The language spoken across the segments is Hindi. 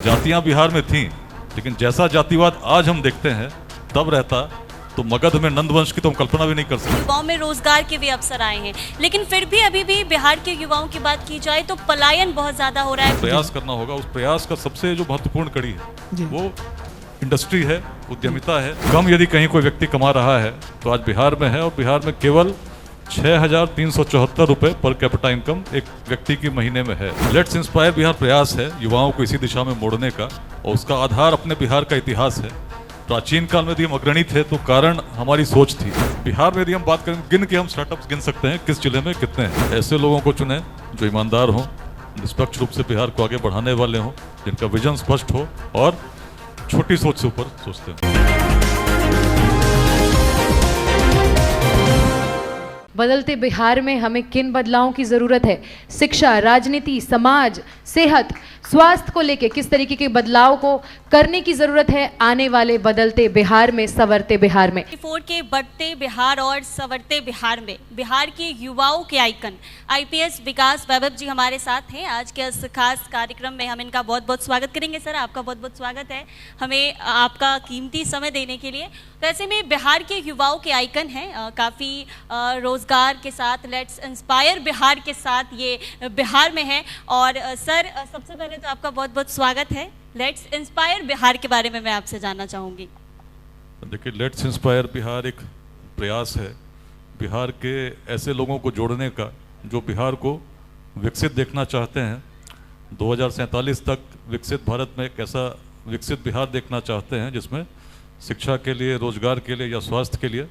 जातियां बिहार में थीं, लेकिन जैसा जातिवाद आज हम देखते हैं तब रहता तो मगध में नंदवंश की तो हम कल्पना भी नहीं कर सकते। युवाओं में रोजगार के भी अवसर आए हैं, लेकिन फिर भी अभी भी बिहार के युवाओं की बात की जाए तो पलायन बहुत ज्यादा हो रहा है। प्रयास करना होगा, उस प्रयास का सबसे जो महत्वपूर्ण कड़ी है वो इंडस्ट्री है, उद्यमिता है। कम यदि कहीं कोई व्यक्ति कमा रहा है तो आज बिहार में है, और बिहार में केवल 6,374 रुपए पर कैपिटा इनकम एक व्यक्ति की महीने में है। लेट्स इंस्पायर बिहार प्रयास है युवाओं को इसी दिशा में मोड़ने का, और उसका आधार अपने बिहार का इतिहास है। प्राचीन काल में यदि हम अग्रणी थे तो कारण हमारी सोच थी। बिहार में यदि हम बात करें, गिन के हम स्टार्टअप्स गिन सकते हैं किस जिले में कितने हैं। ऐसे लोगों को चुने जो ईमानदार हों, निष्पक्ष रूप से बिहार को आगे बढ़ाने वाले हों, जिनका विजन स्पष्ट हो और छोटी सोच से ऊपर सोचते हैं। बदलते बिहार में हमें किन बदलावों की ज़रूरत है? शिक्षा, राजनीति, समाज, सेहत, स्वास्थ्य को लेके किस तरीके के बदलाव को करने की ज़रूरत है आने वाले बदलते बिहार में, संवरते बिहार में? फोर्ड के बढ़ते बिहार और संवरते बिहार में बिहार के युवाओं के आइकन आईपीएस विकास वैभव जी हमारे साथ हैं। आज के इस खास कार्यक्रम में हम इनका बहुत बहुत स्वागत करेंगे। सर, आपका बहुत बहुत स्वागत है हमें आपका कीमती समय देने के लिए। तो ऐसे में बिहार के युवाओं के आइकन हैं, काफ़ी रोजगार के साथ, लेट्स इंस्पायर बिहार के साथ ये बिहार में है। और सर, सबसे पहले तो आपका बहुत बहुत स्वागत है। लेट्स इंस्पायर बिहार के बारे में मैं आपसे जानना चाहूँगी। देखिए, लेट्स इंस्पायर बिहार एक प्रयास है बिहार के ऐसे लोगों को जोड़ने का जो बिहार को विकसित देखना चाहते हैं। 2047 तक विकसित भारत में एक ऐसा विकसित बिहार देखना चाहते हैं जिसमें शिक्षा के लिए, रोजगार के लिए या स्वास्थ्य के लिए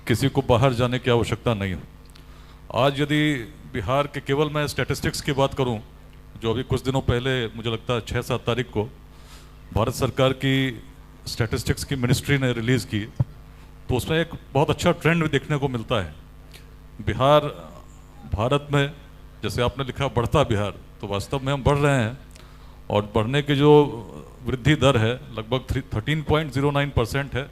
किसी को बाहर जाने की आवश्यकता नहीं हो। आज यदि बिहार के, केवल मैं स्टैटिस्टिक्स की बात करूं, जो अभी कुछ दिनों पहले मुझे लगता है 6-7 तारीख को भारत सरकार की स्टैटिस्टिक्स की मिनिस्ट्री ने रिलीज़ की, तो उसमें एक बहुत अच्छा ट्रेंड भी देखने को मिलता है। बिहार भारत में, जैसे आपने लिखा बढ़ता बिहार, तो वास्तव में हम बढ़ रहे हैं, और बढ़ने की जो वृद्धि दर है लगभग 13.09% है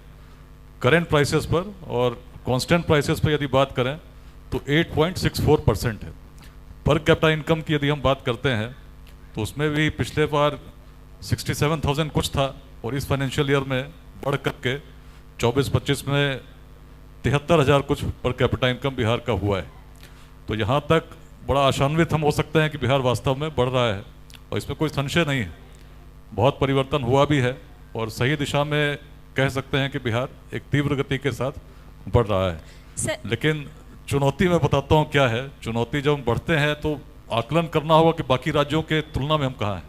करेंट प्राइसेस पर, और कांस्टेंट प्राइसेस पर यदि बात करें तो 8.64% है। पर कैपिटा इनकम की यदि हम बात करते हैं तो उसमें भी पिछले बार 67,000 कुछ था, और इस फाइनेंशियल ईयर में बढ़ करके 24-25 में 73,000 कुछ पर कैपिटा इनकम बिहार का हुआ है। तो यहाँ तक बड़ा आशान्वित हम हो सकते हैं कि बिहार वास्तव में बढ़ रहा है, और इसमें कोई संशय नहीं है। बहुत परिवर्तन हुआ भी है, और सही दिशा में कह सकते हैं कि बिहार एक तीव्र गति के साथ बढ़ रहा है। लेकिन चुनौती मैं बताता हूँ क्या है। चुनौती, जब हम बढ़ते हैं तो आकलन करना होगा कि बाकी राज्यों के तुलना में हम कहाँ हैं।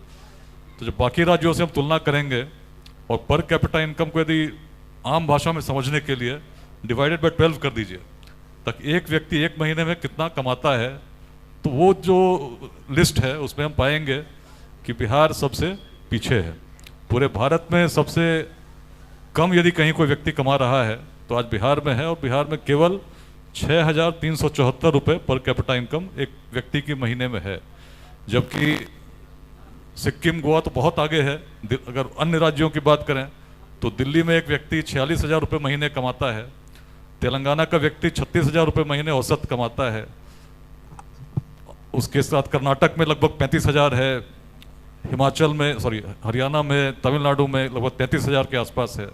तो जब बाकी राज्यों से हम तुलना करेंगे, और पर कैपिटा इनकम को यदि आम भाषा में समझने के लिए डिवाइडेड बाय 12 कर दीजिए, तक एक व्यक्ति एक महीने में कितना कमाता है, तो वो जो लिस्ट है उसमें हम पाएंगे कि बिहार सबसे पीछे है। पूरे भारत में सबसे कम यदि कहीं कोई व्यक्ति कमा रहा है तो आज बिहार में है, और बिहार में केवल 6,374 रुपये पर कैपिटा इनकम एक व्यक्ति की महीने में है। जबकि सिक्किम, गोवा तो बहुत आगे है। अगर अन्य राज्यों की बात करें तो दिल्ली में एक व्यक्ति 46,000 रुपये महीने कमाता है, तेलंगाना का व्यक्ति 36,000 रुपये महीने औसत कमाता है, उसके साथ कर्नाटक में लगभग 35,000 है, हिमाचल में, हरियाणा में, तमिलनाडु में लगभग 33,000 के आसपास है,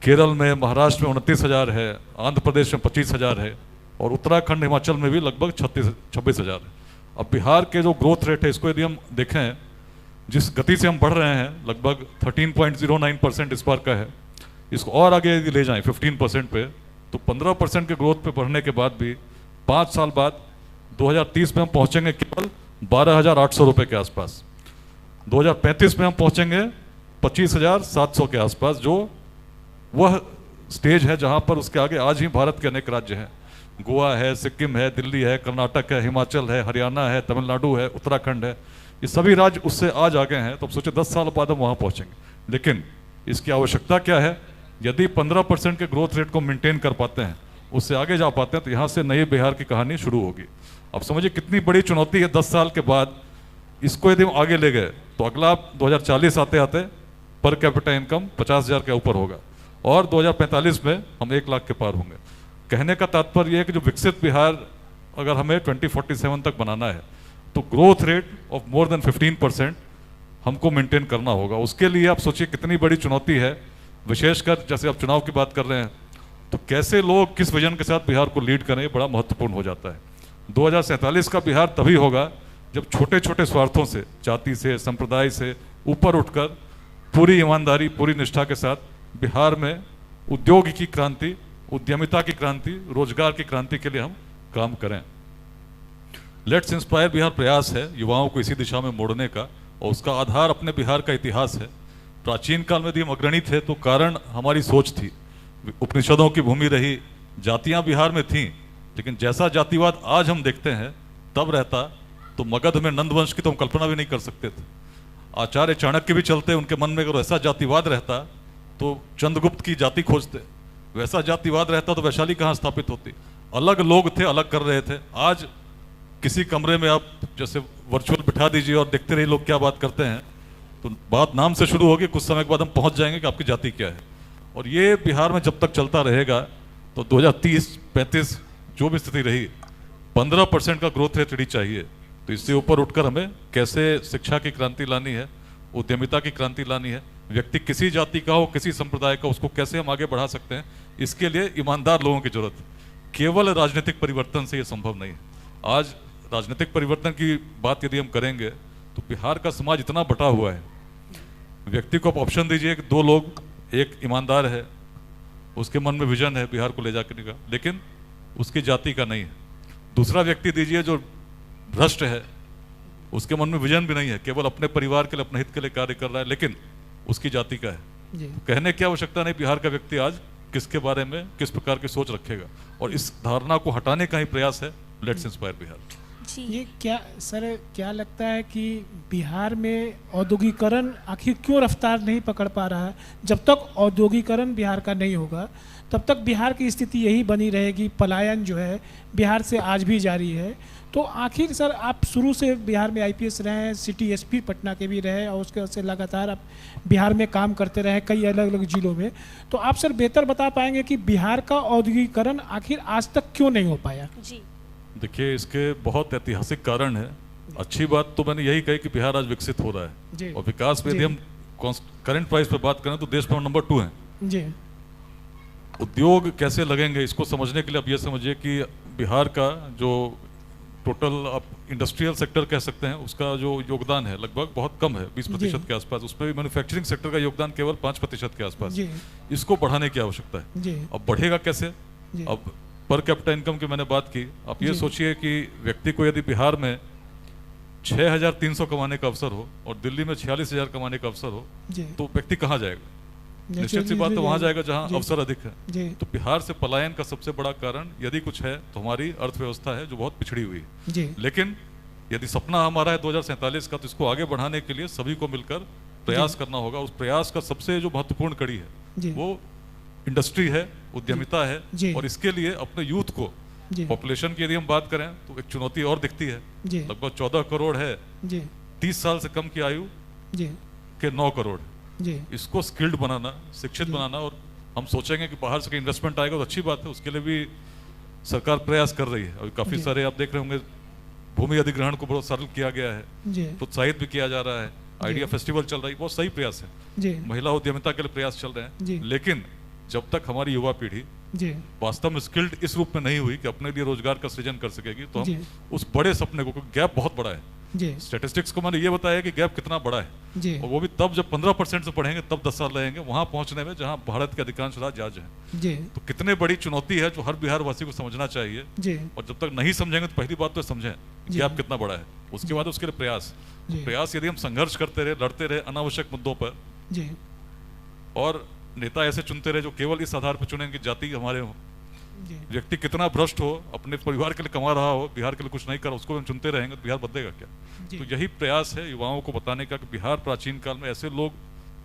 केरल में, महाराष्ट्र में 29,000 है, आंध्र प्रदेश में 25,000 है, और उत्तराखंड, हिमाचल में भी लगभग 26,000 है। अब बिहार के जो ग्रोथ रेट है, इसको यदि हम देखें, जिस गति से हम बढ़ रहे हैं, लगभग 13.09% इस बार का है। इसको और आगे यदि ले जाएं 15% पे, तो 15% के ग्रोथ पे बढ़ने के बाद भी 5 साल बाद 2030 में हम पहुंचेंगे केवल 12,800 रुपये के आसपास। 2035 में हम पहुंचेंगे 25,700 के आसपास, जो वह स्टेज है जहां पर उसके आगे आज ही भारत के अनेक राज्य हैं। गोवा है, सिक्किम है, दिल्ली है, कर्नाटक है, हिमाचल है, हरियाणा है, तमिलनाडु है, उत्तराखंड है, ये सभी राज्य उससे आज आगे हैं। तो अब सोचे 10 साल बाद हम वहां पहुंचेंगे। लेकिन इसकी आवश्यकता क्या है? यदि 15% के ग्रोथ रेट को मेंटेन कर पाते हैं, उससे आगे जा पाते हैं, तो यहाँ से नई बिहार की कहानी शुरू होगी। अब समझिए कितनी बड़ी चुनौती है। 10 साल के बाद इसको यदि हम आगे ले गए तो अगला 2040 आते आते पर कैपिटा इनकम 50,000 के ऊपर होगा, और 2045 में हम 1 लाख के पार होंगे। कहने का तात्पर्य यह है कि जो विकसित बिहार अगर हमें 2047 तक बनाना है, तो growth rate of more than 15% हमको मेंटेन करना होगा। उसके लिए आप सोचिए कितनी बड़ी चुनौती है, विशेषकर जैसे आप चुनाव की बात कर रहे हैं, तो कैसे लोग किस विजन के साथ बिहार को लीड करें, ये बड़ा महत्वपूर्ण हो जाता है। 2047 का बिहार तभी होगा जब छोटे छोटे स्वार्थों से, जाति से, संप्रदाय से ऊपर उठकर पूरी ईमानदारी, पूरी निष्ठा के साथ बिहार में उद्योग की क्रांति, उद्यमिता की क्रांति, रोजगार की क्रांति के लिए हम काम करें। लेट्स इंस्पायर बिहार प्रयास है युवाओं को इसी दिशा में मोड़ने का, और उसका आधार अपने बिहार का इतिहास है। प्राचीन काल में यदि हम अग्रणी थे तो कारण हमारी सोच थी, उपनिषदों की भूमि रही, जातियां बिहार में थीं, लेकिन जैसा जातिवाद आज हम देखते हैं तब रहता तो मगध में नंदवंश की तो हम कल्पना भी नहीं कर सकते थे। आचार्य चाणक्य भी चलते, उनके मन में अगर ऐसा जातिवाद रहता तो चंद्रगुप्त की जाति खोजते, वैसा जातिवाद रहता तो वैशाली कहाँ स्थापित होती। अलग लोग थे, अलग कर रहे थे। आज किसी कमरे में आप जैसे वर्चुअल बिठा दीजिए और देखते रहिए लोग क्या बात करते हैं, तो बात नाम से शुरू होगी, कुछ समय के बाद हम पहुंच जाएंगे कि आपकी जाति क्या है। और ये बिहार में जब तक चलता रहेगा तो 2030-35 जो भी स्थिति रही, 15% का ग्रोथ रेट रेडी चाहिए। तो इससे ऊपर उठकर हमें कैसे शिक्षा की क्रांति लानी है, उद्यमिता की क्रांति लानी है, व्यक्ति किसी जाति का हो, किसी संप्रदाय का, उसको कैसे हम आगे बढ़ा सकते हैं, इसके लिए ईमानदार लोगों की जरूरत है। केवल राजनीतिक परिवर्तन से ये संभव नहीं है। आज राजनीतिक परिवर्तन की बात यदि हम करेंगे तो बिहार का समाज इतना बटा हुआ है, व्यक्ति को आप ऑप्शन दीजिए कि 2 लोग, एक ईमानदार है, उसके मन में विजन है बिहार को ले जाने का, लेकिन उसकी जाति का नहीं है। दूसरा व्यक्ति दीजिए जो भ्रष्ट है, उसके मन में विजन भी नहीं है, केवल अपने परिवार के लिए, अपने हित के लिए कार्य कर रहा है, लेकिन उसकी जाति का है। तो कहने की आवश्यकता नहीं बिहार का व्यक्ति आज किसके बारे में किस प्रकार की सोच रखेगा, और इस धारणा को हटाने का ही प्रयास है लेट्स इंस्पायर बिहार। ये क्या लगता है कि बिहार में औद्योगिकरण आखिर क्यों रफ्तार नहीं पकड़ पा रहा है? जब तक औद्योगिकरण बिहार का नहीं होगा तब तक बिहार की स्थिति यही बनी रहेगी, पलायन जो है बिहार से आज भी जारी है। तो आखिर सर, आप शुरू से बिहार में आईपीएस रहे हैं, सिटी एसपी पटना के भी रहे, और उसके से लगातार आप बिहार में काम करते रहे कई अलग अलग जिलों में, तो आप सर बेहतर बता पाएंगे कि बिहार का औद्योगिकरण आखिर आज तक क्यों नहीं हो पाया? जी देखिए, इसके बहुत ऐतिहासिक कारण है। अच्छी बात तो मैंने यही कही कि बिहार आज विकसित हो रहा है, और विकास में यदि हम करंट प्राइस पर बात करें तो देश में नंबर 2 है। जी। उद्योग कैसे लगेंगे इसको समझने के लिए आप ये समझिए कि बिहार का जो टोटल आप इंडस्ट्रियल सेक्टर कह सकते हैं, उसका जो योगदान है लगभग बहुत कम है, 20% के आसपास। उसमें भी मैन्युफैक्चरिंग सेक्टर का योगदान केवल 5% के आसपास। इसको बढ़ाने की आवश्यकता है। अब बढ़ेगा कैसे? अब पर कैपिटा इनकम की मैंने बात की, आप ये सोचिए कि व्यक्ति को यदि बिहार में 6,300 कमाने का अवसर हो और दिल्ली में 46,000 कमाने का अवसर हो, तो व्यक्ति कहाँ जाएगा? निश्चित सी बात तो वहां जाएगा जहां अवसर अधिक है। तो बिहार से पलायन का सबसे बड़ा कारण यदि कुछ है तो हमारी अर्थव्यवस्था है जो बहुत पिछड़ी हुई है। लेकिन यदि सपना हमारा है 2047 का, तो इसको आगे बढ़ाने के लिए सभी को मिलकर प्रयास करना होगा। उस प्रयास का सबसे जो महत्वपूर्ण कड़ी है वो इंडस्ट्री है, उद्यमिता है, और इसके लिए अपने यूथ को, पॉपुलेशन की यदि हम बात करें तो एक चुनौती और दिखती है। लगभग 14 करोड़ है, 30 साल से कम की आयु के 9 करोड़। इसको स्किल्ड बनाना, शिक्षित बनाना, और हम सोचेंगे कि बाहर से इन्वेस्टमेंट आएगा तो अच्छी बात है, उसके लिए भी सरकार प्रयास कर रही है। और काफी सारे आप देख रहे होंगे भूमि अधिग्रहण को बहुत सरल किया गया है, प्रोत्साहित भी किया जा रहा है, आइडिया फेस्टिवल चल रहा है, बहुत सही प्रयास है, महिला उद्यमिता के लिए प्रयास चल रहे हैं। लेकिन जब तक हमारी युवा पीढ़ी वास्तव में स्किल्ड इस रूप में नहीं हुई कि अपने लिए रोजगार का सृजन कर सकेगी, तो हम उस बड़े सपने को, गैप बहुत बड़ा है, स्टैटिस्टिक्स को मैंने ये बताया कि गैप कितना बड़ा है, और वो भी तब जब 15% से पढ़ेंगे तब 10 साल लगेंगे वहां पहुंचने में जहां भारत के अधिकांश राज्य आज हैं। तो कितने बड़ी चुनौती है जो हर बिहार वासी को समझना चाहिए। और जब तक नहीं समझेंगे तो पहली बात तो समझें गैप कितना बड़ा है, उसके बाद उसके लिए प्रयास यदि हम संघर्ष करते रहे, लड़ते रहे अनावश्यक मुद्दों पर, और नेता ऐसे चुनते रहे जो केवल इस आधार पर चुनेंगे जाति हमारे हो, व्यक्ति कितना भ्रष्ट हो, अपने परिवार के लिए कमा रहा हो, बिहार के लिए कुछ नहीं कर, उसको हम चुनते रहेंगे तो बिहार बदलेगा क्या? तो यही प्रयास है युवाओं को बताने का कि बिहार प्राचीन काल में ऐसे लोग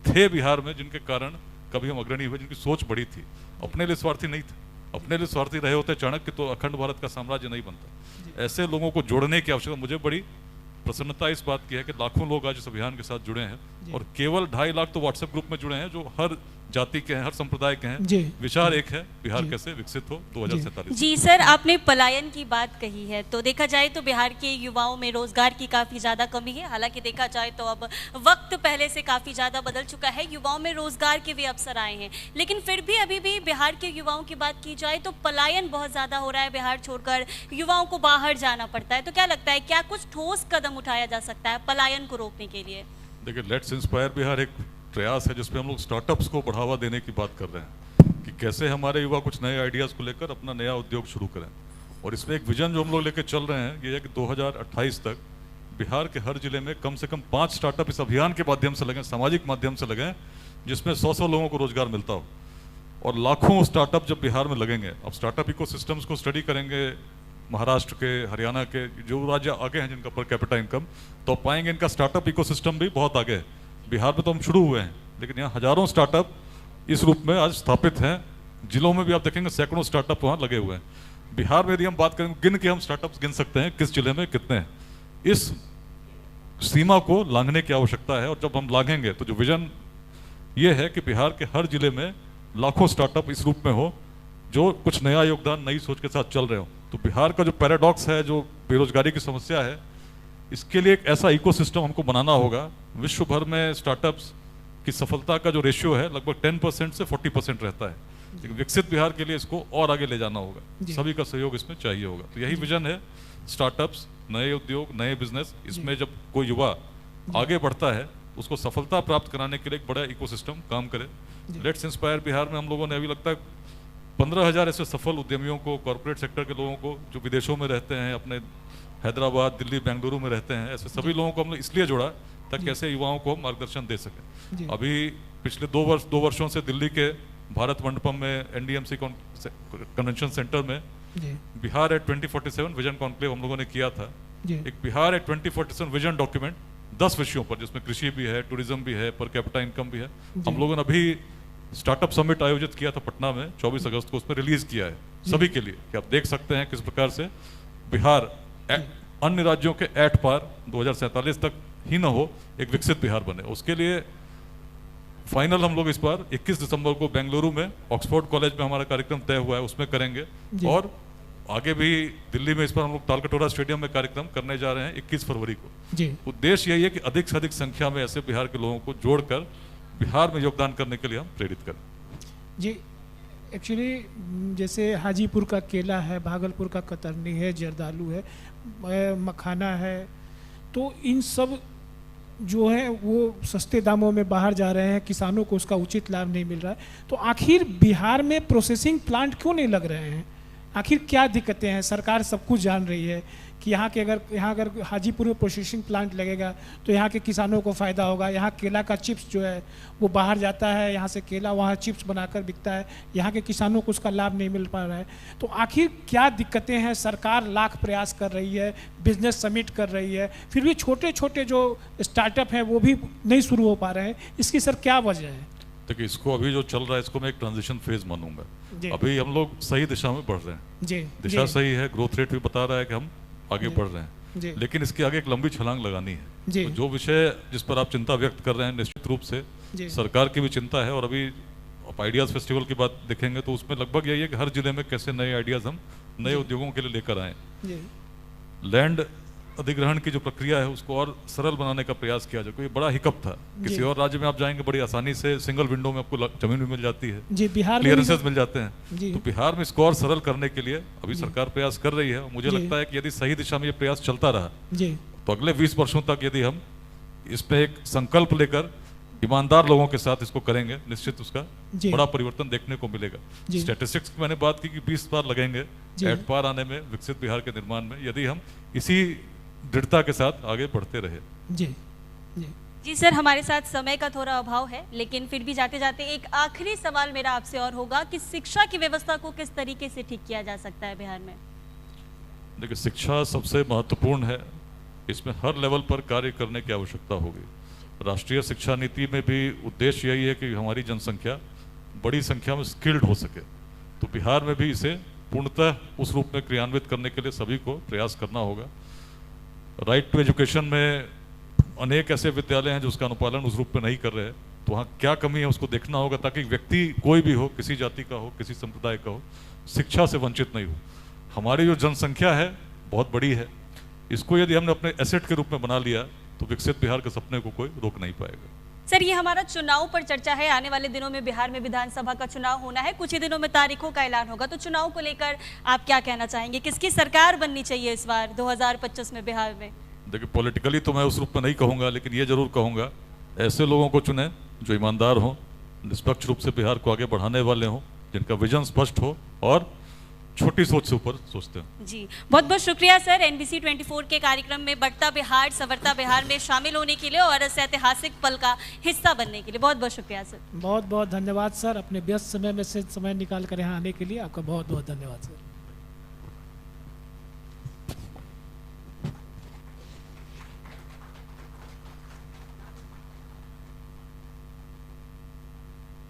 थे बिहार में जिनके कारण कभी हम अग्रणी हुए, जिनकी सोच बड़ी थी, अपने लिए स्वार्थी नहीं थे। अपने लिए स्वार्थी रहे होते चाणक्य तो अखंड भारत का साम्राज्य नहीं बनता। ऐसे लोगों को जोड़ने की आवश्यकता, मुझे बड़ी प्रसन्नता इस बात की है कि लाखों लोग आज इस अभियान के साथ जुड़े हैं, और केवल 2.5 लाख तो व्हाट्सएप ग्रुप में जुड़े हैं जो हर जाति के हैं, हर संप्रदाय के हैं। जी। विचार एक है, बिहार जी। कैसे विकसित हो 2047। जी सर, आपने पलायन की बात कही है, तो देखा जाए तो बिहार के युवाओं में रोजगार की काफ़ी ज़्यादा कमी है। हालांकि देखा जाए तो अब वक्त पहले से काफ़ी ज़्यादा बदल चुका है, युवाओं में रोजगार के भी अवसर आए हैं, लेकिन फिर भी अभी भी बिहार के युवाओं की बात की जाए तो पलायन बहुत ज़्यादा हो रहा है। बिहार छोड़कर युवाओं को बाहर जाना पड़ता है। तो क्या लगता है, क्या कुछ ठोस कदम उठाया जा सकता है पलायन को रोकने के लिए? देखिए, लेट्स इंस्पायर बिहार एक प्रयास है जिसमें हम लोग स्टार्टअप्स को बढ़ावा देने की बात कर रहे हैं कि कैसे हमारे युवा कुछ नए आइडियाज़ को लेकर अपना नया उद्योग शुरू करें। और इसमें एक विजन जो हम लोग लेकर चल रहे हैं ये है कि 2028 तक बिहार के हर जिले में कम से कम 5 स्टार्टअप इस अभियान के माध्यम से लगें, सामाजिक माध्यम से लगें, जिसमें 100 लोगों को रोजगार मिलता हो। और लाखों स्टार्टअप जब बिहार में लगेंगे, अब स्टार्टअप इकोसिस्टम्स को स्टडी करेंगे महाराष्ट्र के, हरियाणा के, जो राज्य आगे हैं जिनका पर कैपिटा इनकम, तो पाएंगे इनका स्टार्टअप इकोसिस्टम भी बहुत आगे है। बिहार में तो हम शुरू हुए हैं, लेकिन यहाँ हजारों स्टार्टअप इस रूप में आज स्थापित हैं। जिलों में भी आप देखेंगे सैकड़ों स्टार्टअप वहाँ लगे हुए हैं। बिहार में यदि हम बात करें, गिन के हम स्टार्टअप्स गिन सकते हैं किस जिले में कितने हैं। इस सीमा को लांघने की आवश्यकता है, और जब हम लांघेंगे तो जो विजन ये है कि बिहार के हर जिले में लाखों स्टार्टअप इस रूप में हो जो कुछ नया योगदान, नई सोच के साथ चल रहे हो। तो बिहार का जो पैराडॉक्स है, जो बेरोजगारी की समस्या है, इसके लिए एक ऐसा इकोसिस्टम हमको बनाना होगा। विश्व भर में स्टार्टअप्स की सफलता का जो रेशियो है लगभग 10% से 40% रहता है, लेकिन विकसित बिहार के लिए इसको और आगे ले जाना होगा। सभी का सहयोग इसमें चाहिए होगा। तो यही विजन है, स्टार्टअप्स, नए उद्योग, नए बिजनेस। इसमें जब कोई युवा आगे बढ़ता है उसको सफलता प्राप्त कराने के लिए एक बड़ा इकोसिस्टम काम करे। लेट्स इंस्पायर बिहार में हम लोगों ने अभी लगता है 15,000 ऐसे सफल उद्यमियों को, कॉर्पोरेट सेक्टर के लोगों को जो विदेशों में रहते हैं, अपने हैदराबाद, दिल्ली, बेंगलुरु में रहते हैं, ऐसे सभी लोगों को हमने इसलिए जोड़ा ताकि ऐसे युवाओं को मार्गदर्शन दे सकें। अभी पिछले 2 वर्षों से दिल्ली के भारत मंडपम में NDMC कन्वेंशन सेंटर में बिहार एट 2047 विजन कॉन्क्लेव हम लोगों ने किया था। एक बिहार एट 2047 विजन डॉक्यूमेंट 10 विषयों पर, जिसमें कृषि भी है, टूरिज्म भी है, पर कैपिटा इनकम भी है। हम लोगों ने अभी स्टार्टअप समिट आयोजित किया था पटना में 24 अगस्त को, उसमें रिलीज किया है सभी के लिए कि आप देख सकते हैं किस प्रकार से बिहार अन्य राज्यों के एट पार 2047 तक ही ना हो, एक विकसित बिहार बने। उसके लिए फाइनल हम लोग इस बार 21 दिसंबर को बेंगलुरु में ऑक्सफोर्ड कॉलेज में हमारा कार्यक्रम तय हुआ है, उसमें करेंगे। और आगे भी दिल्ली में इस बार हम लोग तालकटोरा स्टेडियम में कार्यक्रम करने जा रहे हैं 21 फरवरी को। उद्देश्य यही है कि अधिक से अधिक संख्या में ऐसे बिहार के लोगों को जोड़कर बिहार में योगदान करने के लिए हम प्रेरित करें। जी, एक्चुअली जैसे हाजीपुर का केला है, भागलपुर का कतरनी है, जर्दालू है, मखाना है, तो इन सब जो है वो सस्ते दामों में बाहर जा रहे हैं, किसानों को उसका उचित लाभ नहीं मिल रहा है। तो आखिर बिहार में प्रोसेसिंग प्लांट क्यों नहीं लग रहे हैं? आखिर क्या दिक्कतें हैं? सरकार सब कुछ जान रही है कि यहाँ अगर हाजीपुर में प्रोसेसिंग प्लांट लगेगा तो यहाँ के किसानों को फ़ायदा होगा। यहाँ केला का चिप्स जो है वो बाहर जाता है, यहाँ से केला वहाँ चिप्स बनाकर बिकता है, यहाँ के किसानों को उसका लाभ नहीं मिल पा रहा है। तो आखिर क्या दिक्कतें हैं? सरकार लाख प्रयास कर रही है, बिजनेस समिट कर रही है, फिर भी छोटे छोटे जो स्टार्टअप हैं वो भी नहीं शुरू हो पा रहे हैं। इसकी सर क्या वजह है? देखिए, इसको अभी जो चल रहा है इसको मैं एक ट्रांजिशन फेज मानूंगा। अभी हम लोग सही दिशा में बढ़ रहे हैं। दिशा सही है, ग्रोथ रेट भी बता रहा है कि हम आगे बढ़ रहे हैं, लेकिन इसके आगे एक लंबी छलांग लगानी है। तो जो विषय जिस पर आप चिंता व्यक्त कर रहे हैं, निश्चित रूप से सरकार की भी चिंता है। और अभी आप आइडियाज फेस्टिवल की बात देखेंगे तो उसमें लगभग यही है कि हर जिले में कैसे नए आइडियाज हम नए उद्योगों के लिए लेकर आए। लैंड अधिग्रहण की जो प्रक्रिया है उसको और सरल बनाने का प्रयास किया जाए। कोई बड़ा हिकअप था, किसी और राज्य में आप जाएंगे बड़ी आसानी से सिंगल विंडो में आपको जमीन भी मिल जाती है, क्लियरेंसेस मिल जाते हैं। तो बिहार में इसको और सरल करने के लिए अभी सरकार प्रयास कर रही है। मुझे लगता है कि यदि सही दिशा में ये प्रयास चलता रहा तो अगले 20 वर्षों तक यदि हम इसमें एक संकल्प लेकर ईमानदार लोगों के साथ इसको करेंगे, निश्चित उसका बड़ा परिवर्तन देखने को मिलेगा। स्टैटिस्टिक्स की मैंने बात की कि 20 बार लगेंगे एट पार आने में, विकसित बिहार के निर्माण में, यदि हम इसी दृढ़ता के साथ आगे बढ़ते रहे। जी सर, हमारे साथ समय का थोड़ा अभाव है, लेकिन फिर भी जाते जाते एक आखिरी सवाल मेरा आपसे और होगा कि शिक्षा की व्यवस्था को किस तरीके से ठीक किया जा सकता है बिहार में? देखिए, शिक्षा सबसे महत्वपूर्ण है, इसमें हर लेवल पर कार्य करने की आवश्यकता होगी। राष्ट्रीय शिक्षा नीति में भी उद्देश्य यही है कि हमारी जनसंख्या बड़ी संख्या में स्किल्ड हो सके। तो बिहार में भी इसे पूर्णतः उस रूप में क्रियान्वित करने के लिए सभी को प्रयास करना होगा। राइट टू एजुकेशन में अनेक ऐसे विद्यालय हैं जो उसका अनुपालन उस रूप में नहीं कर रहे हैं, तो वहाँ क्या कमी है उसको देखना होगा, ताकि व्यक्ति कोई भी हो, किसी जाति का हो, किसी संप्रदाय का हो, शिक्षा से वंचित नहीं हो। हमारी जो जनसंख्या है बहुत बड़ी है, इसको यदि हमने अपने एसेट के रूप में बना लिया तो विकसित बिहार के सपने को कोई रोक नहीं पाएगा। सर, ये हमारा चुनाव पर चर्चा है। आने वाले दिनों में बिहार में विधानसभा का चुनाव होना है, कुछ ही दिनों में तारीखों का ऐलान होगा, तो चुनाव को लेकर आप क्या कहना चाहेंगे? किसकी सरकार बननी चाहिए इस बार 2025 में बिहार में? देखिए, पॉलिटिकली तो मैं उस रूप में नहीं कहूँगा, लेकिन ये जरूर कहूँगा ऐसे लोगों को चुने जो ईमानदार हों, निष्पक्ष रूप से बिहार को आगे बढ़ाने वाले हों, जिनका विजन स्पष्ट हो और छोटी सोच से ऊपर सोचते हैं। जी, बहुत बहुत शुक्रिया सर, NBC 24 के कार्यक्रम में बढ़ता बिहार संवरता बिहार में शामिल होने के लिए और इस ऐतिहासिक पल का हिस्सा बनने के लिए बहुत बहुत शुक्रिया सर। बहुत बहुत धन्यवाद सर, अपने व्यस्त समय में से समय निकाल कर यहाँ आने के लिए आपका बहुत बहुत धन्यवाद सर।